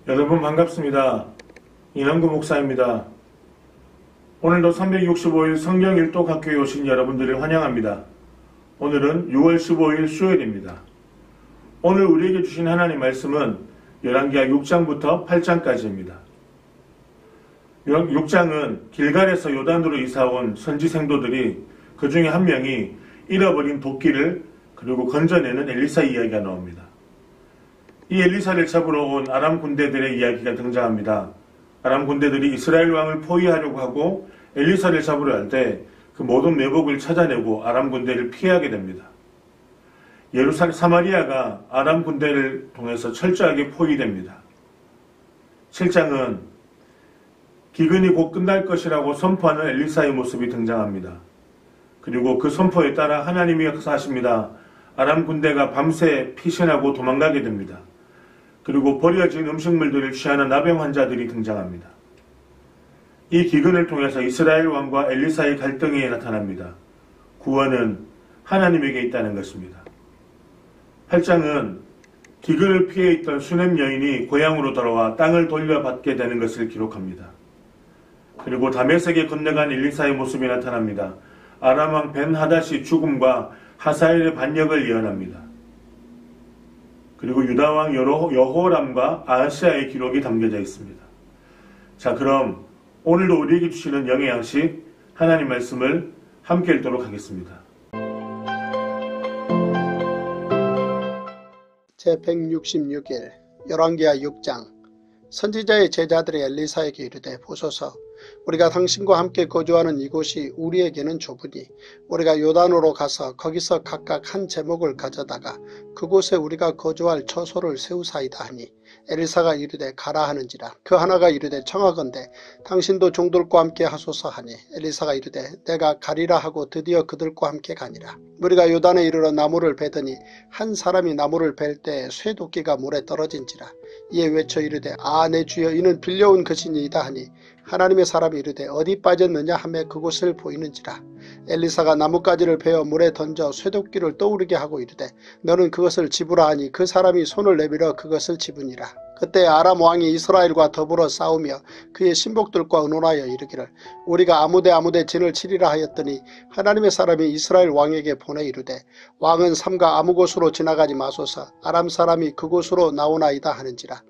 여러분 반갑습니다. 이남구 목사입니다. 오늘도 365일 성경 일독학교에 오신 여러분들을 환영합니다. 오늘은 6월 15일 수요일입니다. 오늘 우리에게 주신 하나님 말씀은 열왕기하 6장부터 8장까지입니다. 6장은 길갈에서 요단으로 이사온 선지 생도들이 그 중에 한 명이 잃어버린 도끼를 그리고 건져내는 엘리사 이야기가 나옵니다. 이 엘리사를 잡으러 온 아람 군대들의 이야기가 등장합니다. 아람 군대들이 이스라엘 왕을 포위하려고 하고 엘리사를 잡으려 할 때 그 모든 매복을 찾아내고 아람 군대를 피하게 됩니다. 사마리아가 아람 군대를 통해서 철저하게 포위됩니다. 7장은 기근이 곧 끝날 것이라고 선포하는 엘리사의 모습이 등장합니다. 그리고 그 선포에 따라 하나님이 역사하십니다. 아람 군대가 밤새 피신하고 도망가게 됩니다. 그리고 버려진 음식물들을 취하는 나병 환자들이 등장합니다. 이 기근을 통해서 이스라엘 왕과 엘리사의 갈등이 나타납니다. 구원은 하나님에게 있다는 것입니다. 8장은 기근을 피해 있던 수넴 여인이 고향으로 돌아와 땅을 돌려받게 되는 것을 기록합니다. 그리고 다메섹에 건너간 엘리사의 모습이 나타납니다. 아람 왕 벤하닷이 죽음과 하사엘의 반역을 예언합니다. 그리고 유다 왕 여호람과 아하시아의 기록이 담겨져 있습니다. 자, 그럼 오늘도 우리에게 주시는 영의 양식 하나님 말씀을 함께 읽도록 하겠습니다. 제166일 열왕기하 6장. 선지자의 제자들이 엘리사에게 이르되, 보소서, 우리가 당신과 함께 거주하는 이곳이 우리에게는 좁으니 우리가 요단으로 가서 거기서 각각 한 제목을 가져다가 그곳에 우리가 거주할 처소를 세우사이다 하니, 엘리사가 이르되 가라 하는지라. 그 하나가 이르되 청하건대 당신도 종들과 함께 하소서 하니, 엘리사가 이르되 내가 가리라 하고 드디어 그들과 함께 가니라. 우리가 요단에 이르러 나무를 베더니 한 사람이 나무를 벨 때 쇠도끼가 물에 떨어진지라. 이에 외쳐 이르되 아 내 주여, 이는 빌려온 것이니이다 하니, 하나님의 사람이 이르되 어디 빠졌느냐 하매 그곳을 보이는지라. 엘리사가 나뭇가지를 베어 물에 던져 쇠도끼를 떠오르게 하고 이르되 너는 그것을 집으라 하니, 그 사람이 손을 내밀어 그것을 집으니라. 그때 아람 왕이 이스라엘과 더불어 싸우며 그의 신복들과 의논하여 이르기를, 우리가 아무데 진을 치리라 하였더니, 하나님의 사람이 이스라엘 왕에게 보내 이르되 왕은 삼가 아무 곳으로 지나가지 마소서, 아람 사람이 그곳으로 나오나이다 하는지라.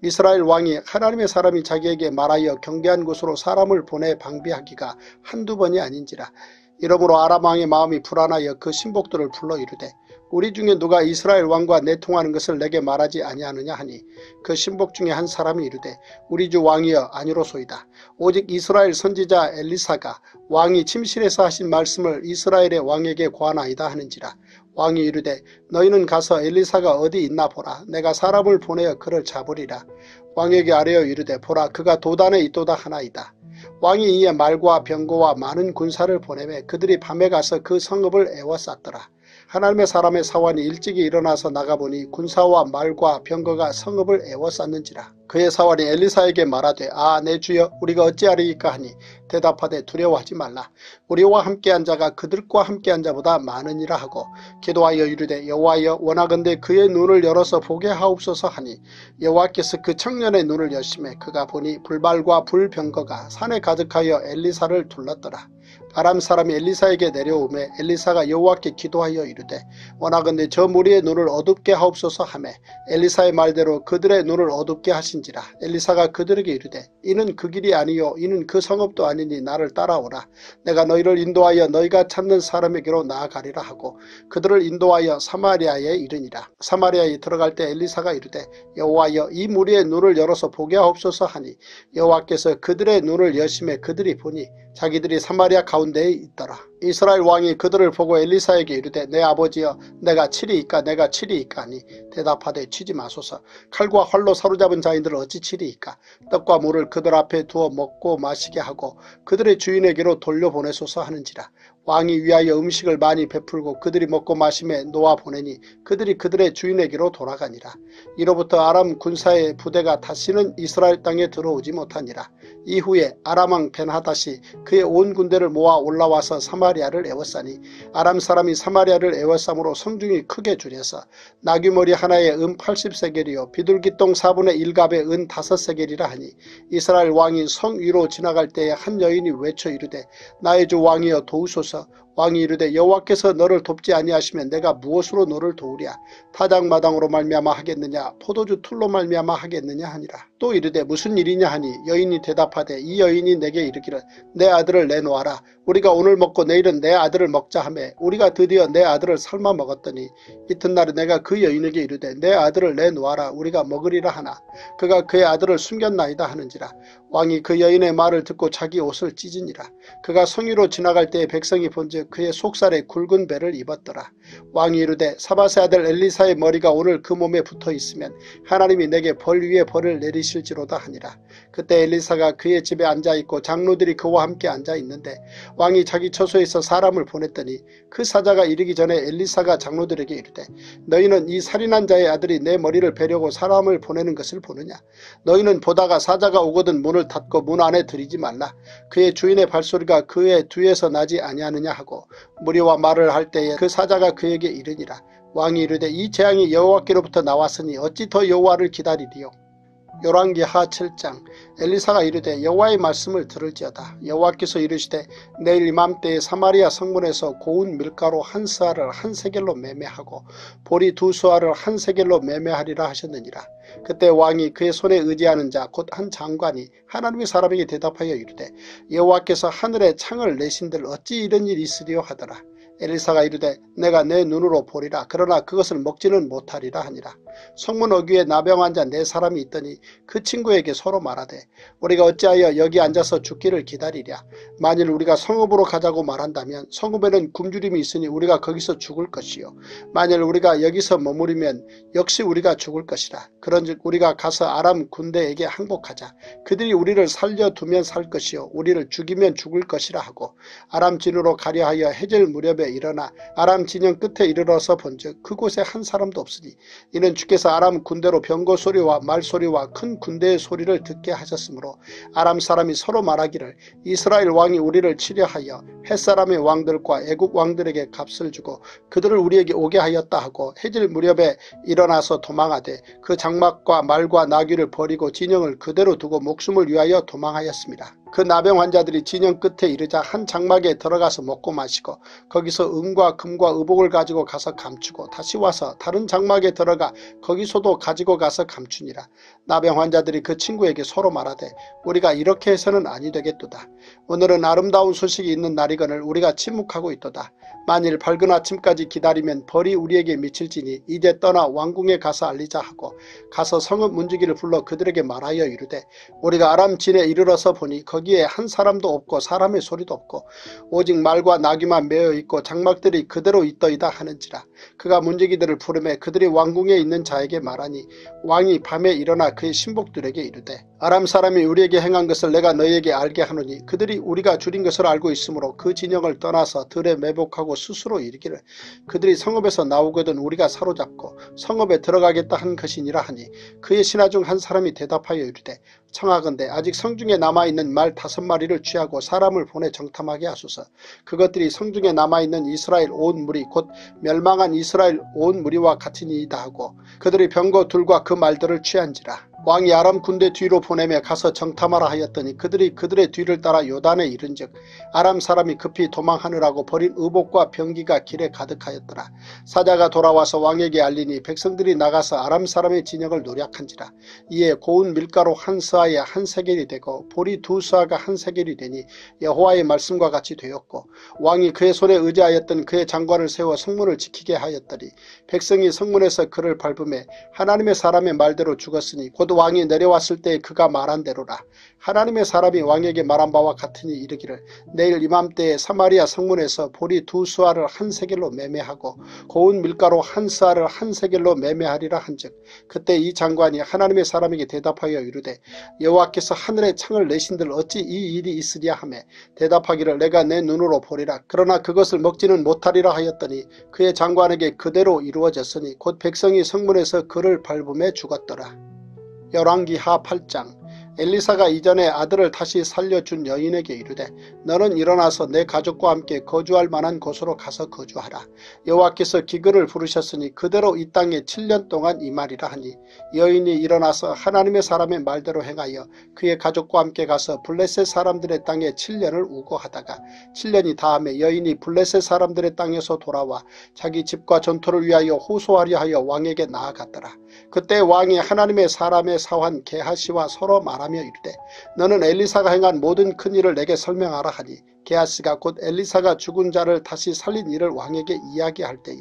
이스라엘 왕이 하나님의 사람이 자기에게 말하여 경계한 곳으로 사람을 보내 방비하기가 한두 번이 아닌지라. 이러므로 아람 왕의 마음이 불안하여 그 신복들을 불러 이르되 우리 중에 누가 이스라엘 왕과 내통하는 것을 내게 말하지 아니하느냐 하니, 그 신복 중에 한 사람이 이르되 우리 주 왕이여 아니로소이다. 오직 이스라엘 선지자 엘리사가 왕이 침실에서 하신 말씀을 이스라엘의 왕에게 고하나이다 하는지라. 왕이 이르되 너희는 가서 엘리사가 어디 있나 보라. 내가 사람을 보내어 그를 잡으리라. 왕에게 아뢰어 이르되 보라, 그가 도단에 있도다 하나이다. 왕이 이에 말과 병거와 많은 군사를 보내매 그들이 밤에 가서 그 성읍을 에워쌌더라. 하나님의 사람의 사환이 일찍이 일어나서 나가보니 군사와 말과 병거가 성읍을 에워쌌는지라. 그의 사환이 엘리사에게 말하되 아 내 주여, 우리가 어찌하리이까 하니, 대답하되 두려워하지 말라. 우리와 함께한 자가 그들과 함께한 자보다 많으니라 하고 기도하여 이르되 여호와여, 원하건대 그의 눈을 열어서 보게 하옵소서 하니, 여호와께서 그 청년의 눈을 여시매 그가 보니 불발과 불병거가 산에 가득하여 엘리사를 둘렀더라. 아람 사람이 엘리사에게 내려오매 엘리사가 여호와께 기도하여 이르되 원하건대 저 무리의 눈을 어둡게 하옵소서 하매, 엘리사의 말대로 그들의 눈을 어둡게 하신지라. 엘리사가 그들에게 이르되 이는 그 길이 아니요 이는 그 성읍도 아니니 나를 따라오라. 내가 너희를 인도하여 너희가 찾는 사람에게로 나아가리라 하고 그들을 인도하여 사마리아에 이르니라. 사마리아에 들어갈 때 엘리사가 이르되 여호와여, 이 무리의 눈을 열어서 보게 하옵소서 하니, 여호와께서 그들의 눈을 여심해 그들이 보니 자기들이 사마리아 가운데에 있더라. 이스라엘 왕이 그들을 보고 엘리사에게 이르되 내 아버지여, 내가 치리이까 내가 치리이까 하니, 대답하되 치지 마소서. 칼과 활로 사로잡은 자인들을 어찌 치리이까. 떡과 물을 그들 앞에 두어 먹고 마시게 하고 그들의 주인에게로 돌려보내소서 하는지라. 왕이 위하여 음식을 많이 베풀고 그들이 먹고 마심에 놓아 보내니 그들이 그들의 주인에게로 돌아가니라. 이로부터 아람 군사의 부대가 다시는 이스라엘 땅에 들어오지 못하니라. 이후에 아람 왕 벤하닷이 그의 온 군대를 모아 올라와서 사마리아를 에워싸니 아람 사람이 사마리아를 에워싸므로 성중이 크게 줄여서 나귀머리 하나에 은 80세겔이요 비둘기똥 4분의 1갑에 은 5세겔이라 하니 이스라엘 왕이 성 위로 지나갈 때에 한 여인이 외쳐 이르되 나의 주 왕이여 도우소서. 왕이 이르되 여호와께서 너를 돕지 아니하시면 내가 무엇으로 너를 도우랴. 타작마당으로 말미암아 하겠느냐 포도주 틀로 말미암아 하겠느냐 하니라. 또 이르되 무슨 일이냐 하니 여인이 대답하되 이 여인이 내게 이르기를 내 아들을 내놓아라. 우리가 오늘 먹고 내일은 내 아들을 먹자 하매 우리가 드디어 내 아들을 삶아 먹었더니 이튿날에 내가 그 여인에게 이르되 내 아들을 내놓아라. 우리가 먹으리라 하나 그가 그의 아들을 숨겼나이다 하는지라. 왕이 그 여인의 말을 듣고 자기 옷을 찢으니라. 그가 성 위로 지나갈 때에 백성이 본즉 그의 속살에 굵은 배를 입었더라. 왕이 이르되 사밧의 아들 엘리사의 머리가 오늘 그 몸에 붙어 있으면 하나님이 내게 벌 위에 벌을 내리실지로다 하니라. 그때 엘리사가 그의 집에 앉아있고 장로들이 그와 함께 앉아있는데 왕이 자기 처소에서 사람을 보냈더니 그 사자가 이르기 전에 엘리사가 장로들에게 이르되 너희는 이 살인한 자의 아들이 내 머리를 베려고 사람을 보내는 것을 보느냐. 너희는 보다가 사자가 오거든 문을 닫고 문 안에 들이지 말라. 그의 주인의 발소리가 그의 뒤에서 나지 아니하느냐 하고 무리와 말을 할 때에 그 사자가 그에게 이르니라. 왕이 이르되 이 재앙이 여호와께로부터 나왔으니 어찌 더 여호와를 기다리리요. 열왕기하 7장. 엘리사가 이르되 여호와의 말씀을 들을지어다. 여호와께서 이르시되 내일 이맘때에 사마리아 성문에서 고운 밀가루 한 스아를 한 세겔로 매매하고 보리 2수아를 한 세겔로 매매하리라 하셨느니라. 그때 왕이 그의 손에 의지하는 자 곧 한 장관이 하나님의 사람에게 대답하여 이르되 여호와께서 하늘에 창을 내신들 어찌 이런 일이 있으리요 하더라. 엘리사가 이르되 내가 내 눈으로 보리라. 그러나 그것을 먹지는 못하리라 하니라. 성문 어귀에 나병 환자 4사람이 있더니 그 친구에게 서로 말하되 우리가 어찌하여 여기 앉아서 죽기를 기다리랴. 만일 우리가 성읍으로 가자고 말한다면 성읍에는 굶주림이 있으니 우리가 거기서 죽을 것이요 만일 우리가 여기서 머무르면 역시 우리가 죽을 것이라. 그런즉 우리가 가서 아람 군대에게 항복하자. 그들이 우리를 살려두면 살 것이요 우리를 죽이면 죽을 것이라 하고 아람 진으로 가려 하여 해질 무렵에 일어나 아람 진영 끝에 이르러서 본즉 그곳에 한 사람도 없으니 이는 주께서 아람 군대로 병거 소리와 말소리와 큰 군대의 소리를 듣게 하셨으므로 아람 사람이 서로 말하기를 이스라엘 왕이 우리를 치려하여 햇사람의 왕들과 애국 왕들에게 값을 주고 그들을 우리에게 오게 하였다 하고 해질 무렵에 일어나서 도망하되 그 장막과 말과 나귀를 버리고 진영을 그대로 두고 목숨을 위하여 도망하였습니다. 그 나병 환자들이 진영 끝에 이르자 한 장막에 들어가서 먹고 마시고 거기서 은과 금과 의복을 가지고 가서 감추고 다시 와서 다른 장막에 들어가 거기서도 가지고 가서 감추니라. 나병 환자들이 그 친구에게 서로 말하되 우리가 이렇게 해서는 아니 되겠도다. 오늘은 아름다운 소식이 있는 날이거늘 우리가 침묵하고 있도다. 만일 밝은 아침까지 기다리면 벌이 우리에게 미칠지니 이제 떠나 왕궁에 가서 알리자 하고 가서 성읍 문지기를 불러 그들에게 말하여 이르되 우리가 아람 진에 이르러서 보니 거기에 한 사람도 없고 사람의 소리도 없고 오직 말과 나귀만 메어 있고 장막들이 그대로 있더이다 하는지라. 그가 문지기들을 부르매 그들이 왕궁에 있는 자에게 말하니 왕이 밤에 일어나 그의 신복들에게 이르되 아람 사람이 우리에게 행한 것을 내가 너희에게 알게 하노니 그들이 우리가 줄인 것을 알고 있으므로 그 진영을 떠나서 들에 매복하고 스스로 이르기를 그들이 성읍에서 나오거든 우리가 사로잡고 성읍에 들어가겠다 한 것이니라 하니 그의 신하 중 한 사람이 대답하여 이르되 청하건대 아직 성중에 남아있는 말 5마리를 취하고 사람을 보내 정탐하게 하소서. 그것들이 성중에 남아있는 이스라엘 온 무리 곧 멸망한 이스라엘 온 무리와 같으니이다 하고 그들이 병거 둘과 그 말들을 취한지라. 왕이 아람 군대 뒤로 보내며 가서 정탐하라 하였더니 그들이 그들의 뒤를 따라 요단에 이른즉 아람 사람이 급히 도망하느라고 버린 의복과 병기가 길에 가득하였더라. 사자가 돌아와서 왕에게 알리니 백성들이 나가서 아람 사람의 진영을 노략한지라. 이에 고운 밀가루 한 스아에 한 세겔이 되고 보리 2수아가 한 세겔이 되니 여호와의 말씀과 같이 되었고 왕이 그의 손에 의지하였던 그의 장관을 세워 성문을 지키게 하였더니 백성이 성문에서 그를 밟음에 하나님의 사람의 말대로 죽었으니 곧 왕이 내려왔을 때 그가 말한 대로라. 하나님의 사람이 왕에게 말한 바와 같으니 이르기를 내일 이맘때에 사마리아 성문에서 보리 2수알을 한 세겔로 매매하고 고운 밀가루 한 스알을 한 세겔로 매매하리라 한즉 그때 이 장관이 하나님의 사람에게 대답하여 이르되 여호와께서 하늘에 창을 내신들 어찌 이 일이 있으랴 하매 대답하기를 내가 내 눈으로 보리라. 그러나 그것을 먹지는 못하리라 하였더니 그의 장관에게 그대로 이루어졌으니 곧 백성이 성문에서 그를 밟음에 죽었더라. 열왕기하 8장. 엘리사가 이전에 아들을 다시 살려준 여인에게 이르되 너는 일어나서 내 가족과 함께 거주할 만한 곳으로 가서 거주하라. 여호와께서 기근을 부르셨으니 그대로 이 땅에 7년 동안 임하리라 하니 여인이 일어나서 하나님의 사람의 말대로 행하여 그의 가족과 함께 가서 블레셋 사람들의 땅에 7년을 우거하다가 7년이 다음에 여인이 블레셋 사람들의 땅에서 돌아와 자기 집과 전토를 위하여 호소하려 하여 왕에게 나아갔더라. 그때 왕이 하나님의 사람의 사환 게하시와 서로 말하며 이르되 너는 엘리사가 행한 모든 큰 일을 내게 설명하라 하니 게하시가 곧 엘리사가 죽은 자를 다시 살린 일을 왕에게 이야기할 때에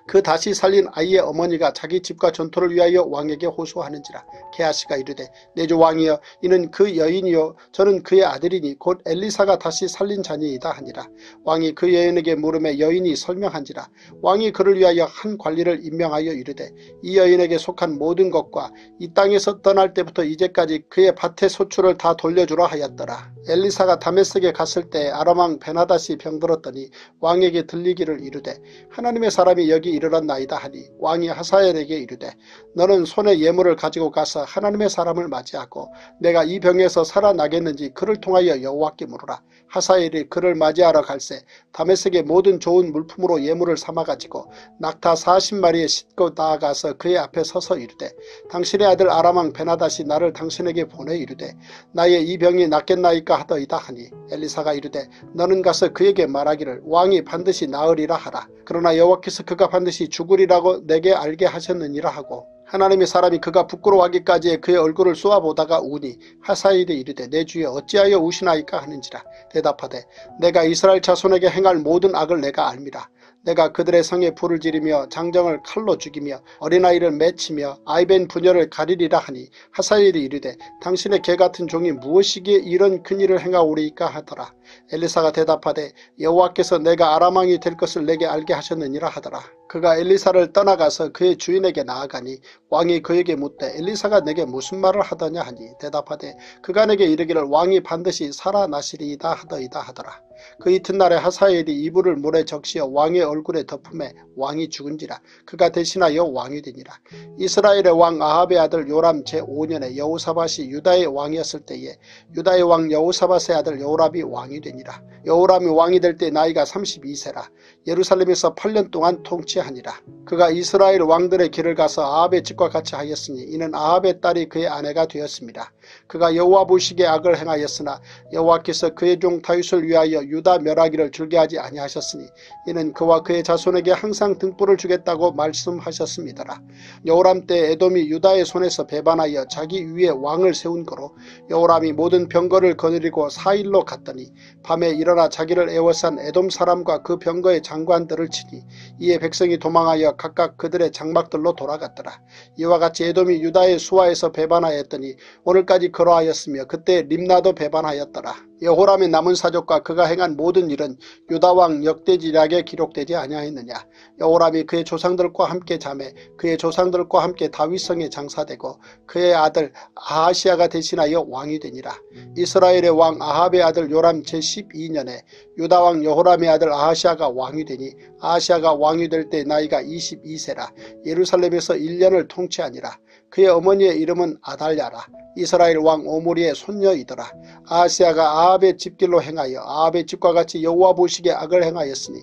그 다시 살린 아이의 어머니가 자기 집과 전토를 위하여 왕에게 호소하는지라. 게하시가 이르되 내 주 왕이여 이는 그 여인이요 저는 그의 아들이니 곧 엘리사가 다시 살린 자니이다 하니라. 왕이 그 여인에게 물음에 여인이 설명한지라. 왕이 그를 위하여 한 관리를 임명하여 이르되 이 여인에게 속한 모든 것과 이 땅에서 떠날 때부터 이제까지 그의 밭의 소출을 다 돌려주라 하였더라. 엘리사가 다메섹에 갔을 때 아람왕 베나닷이 병들었더니 왕에게 들리기를 이르되 하나님의 사람이 여기 이르렀나이다 하니 왕이 하사엘에게 이르되 너는 손에 예물을 가지고 가서 하나님의 사람을 맞이하고 내가 이 병에서 살아나겠는지 그를 통하여 여호와께 물으라. 하사엘이 그를 맞이하러 갈새 다메섹의 모든 좋은 물품으로 예물을 삼아가지고 낙타 40마리에 싣고 나아가서 그의 앞에 서서 이르되 당신의 아들 아람왕 베나닷이 나를 당신에게 보내 이르되 나의 이 병이 낫겠나이까 하더이다 하니 엘리사가 이르되 너는 가서 그에게 말하기를 왕이 반드시 나으리라 하라. 그러나 여호와께서 그가 반드시 죽으리라고 내게 알게 하셨느니라 하고 하나님의 사람이 그가 부끄러워하기까지에 그의 얼굴을 쏘아보다가 우니 하사엘이 이르되 내 주여 어찌하여 우시나이까 하는지라. 대답하되 내가 이스라엘 자손에게 행할 모든 악을 내가 알미라. 내가 그들의 성에 불을 지르며 장정을 칼로 죽이며 어린아이를 맺히며 아이벤 부녀를 가리리라 하니 하사엘이 이르되 당신의 개같은 종이 무엇이기에 이런 큰일을 행하오리이까 하더라. 엘리사가 대답하되 여호와께서 내가 아람왕이 될 것을 내게 알게 하셨느니라 하더라. 그가 엘리사를 떠나가서 그의 주인에게 나아가니 왕이 그에게 묻되 엘리사가 내게 무슨 말을 하더냐 하니 대답하되 그가 내게 이르기를 왕이 반드시 살아나시리이다 하더이다 하더라. 그 이튿날에 하사엘이 이불을 물에 적시어 왕의 얼굴에 덮음에 왕이 죽은지라. 그가 대신하여 왕이 되니라. 이스라엘의 왕 아합의 아들 요람 제5년에 여호사밧이 유다의 왕이었을 때에 유다의 왕 여호사밧의 아들 여호람이 왕이 되니라. 여호람이 왕이 될 때 나이가 32세라. 예루살렘에서 8년 동안 통치하니라. 그가 이스라엘 왕들의 길을 가서 아합의 집과 같이 하였으니 이는 아합의 딸이 그의 아내가 되었습니다. 그가 여호와 보시기에 악을 행하였으나 여호와께서 그의 종 다윗을 위하여 유다 멸하기를 줄게 하지 아니하셨으니 이는 그와 그의 자손에게 항상 등불을 주겠다고 말씀하셨습니다라. 여호람 때 에돔이 유다의 손에서 배반하여 자기 위에 왕을 세운 거로 여호람이 모든 병거를 거느리고 4일로 갔더니 밤에 일어나 자기를 애워싼 에돔 사람과 그 병거의 장관들을 치니 이에 백성이 도망하여 각각 그들의 장막들로 돌아갔더라. 이와 같이 에돔이 유다의 수하에서 배반하였더니 오늘까지 그러하였으며 그때 림나도 배반하였더라. 여호람의 남은 사족과 그가 행한 모든 일은 유다왕 역대지략에 기록되지 아니하였느냐. 여호람이 그의 조상들과 함께 자매 그의 조상들과 함께 다윗성에 장사되고 그의 아들 아하시아가 대신하여 왕이 되니라. 이스라엘의 왕 아합의 아들 요람 제12년에 유다왕 여호람의 아들 아하시아가 왕이 되니 아하시아가 왕이 될 때 나이가 22세라. 예루살렘에서 1년을 통치하니라. 그의 어머니의 이름은 아달랴라. 이스라엘 왕 오므리의 손녀이더라. 아하시아가 아합의 집길로 행하여 아합의 집과 같이 여호와 보시기에 악을 행하였으니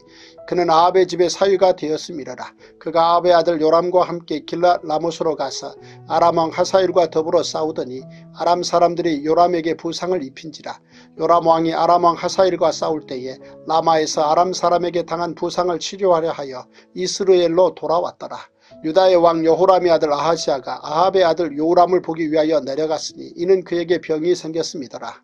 그는 아합의 집의 사위가 되었음이라라. 그가 아합의 아들 요람과 함께 길랏 라못으로 가서 아람 왕 하사엘과 더불어 싸우더니 아람 사람들이 요람에게 부상을 입힌지라. 요람 왕이 아람 왕 하사엘과 싸울 때에 라마에서 아람 사람에게 당한 부상을 치료하려 하여 이스라엘로 돌아왔더라. 유다의 왕 여호람의 아들 아하시아가 아합의 아들 요람을 보기 위하여 내려갔으니 이는 그에게 병이 생겼음이더라.